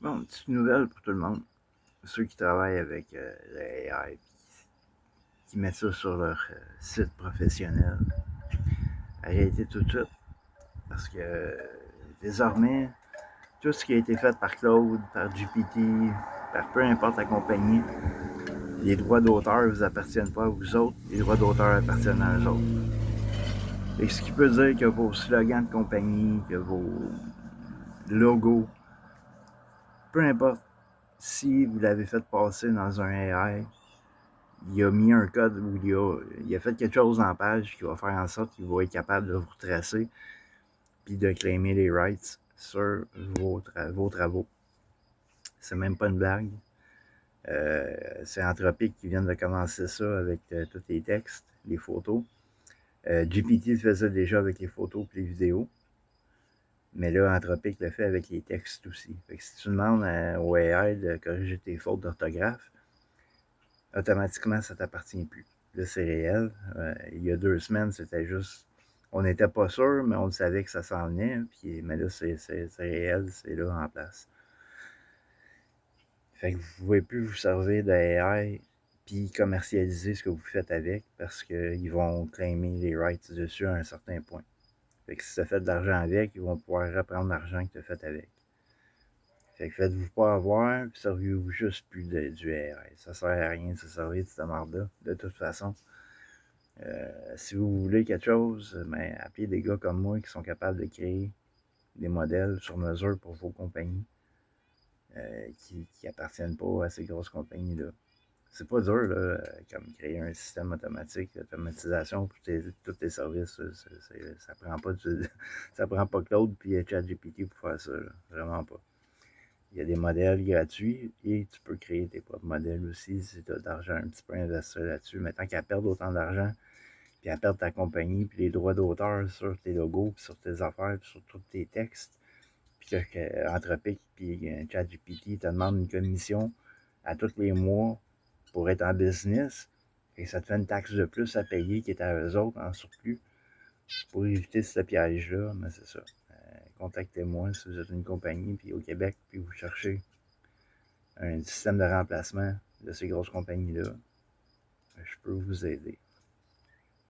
Bon, une petite nouvelle pour tout le monde. Ceux qui travaillent avec le AI, qui mettent ça sur leur site professionnel, arrêtez tout de suite. Parce que désormais, tout ce qui a été fait par Claude, par GPT, par peu importe la compagnie, les droits d'auteur ne vous appartiennent pas à vous autres, les droits d'auteur appartiennent à eux autres. Et ce qui peut dire que vos slogans de compagnie, que vos logos, peu importe, si vous l'avez fait passer dans un AI, il a mis un code où il a fait quelque chose en page qui va faire en sorte qu'il va être capable de vous retracer puis de claimer les rights sur vos travaux. C'est même pas une blague. C'est Anthropic qui vient de commencer ça avec tous les textes, les photos. GPT le faisait déjà avec les photos et les vidéos. Mais là, Anthropic le fait avec les textes aussi. Fait que si tu demandes au AI de corriger tes fautes d'orthographe, automatiquement, ça t'appartient plus. Là, c'est réel. Il y a 2 semaines, c'était juste... On n'était pas sûr, mais on savait que ça s'en venait. Puis, mais là, c'est réel, c'est là en place. Fait que vous ne pouvez plus vous servir de AI puis commercialiser ce que vous faites avec parce qu'ils vont claimer les rights dessus à un certain point. Fait que si tu as fait de l'argent avec, ils vont pouvoir reprendre l'argent que tu as fait avec. Fait que faites-vous pas avoir, puis servez-vous juste plus du AI. Ça sert à rien de se servir de cette merde-là, de toute façon. Si vous voulez quelque chose, ben, appelez des gars comme moi qui sont capables de créer des modèles sur mesure pour vos compagnies qui appartiennent pas à ces grosses compagnies-là. C'est pas dur, là, comme créer un système automatique d'automatisation pour tous tes services. Ça prend pas ça prend pas Claude puis ChatGPT pour faire ça. Là. Vraiment pas. Il y a des modèles gratuits et tu peux créer tes propres modèles aussi si tu as de l'argent un petit peu investi là-dessus. Mais tant qu'à perdre autant d'argent, puis à perdre ta compagnie, puis les droits d'auteur sur tes logos, puis sur tes affaires, puis sur tous tes textes, puis que Anthropic, puis ChatGPT te demande une commission à tous les mois pour être en business, et ça te fait une taxe de plus à payer qui est à eux autres en surplus. Pour éviter ce piège-là, mais c'est ça. Contactez-moi si vous êtes une compagnie, puis au Québec, puis vous cherchez un système de remplacement de ces grosses compagnies-là. Je peux vous aider.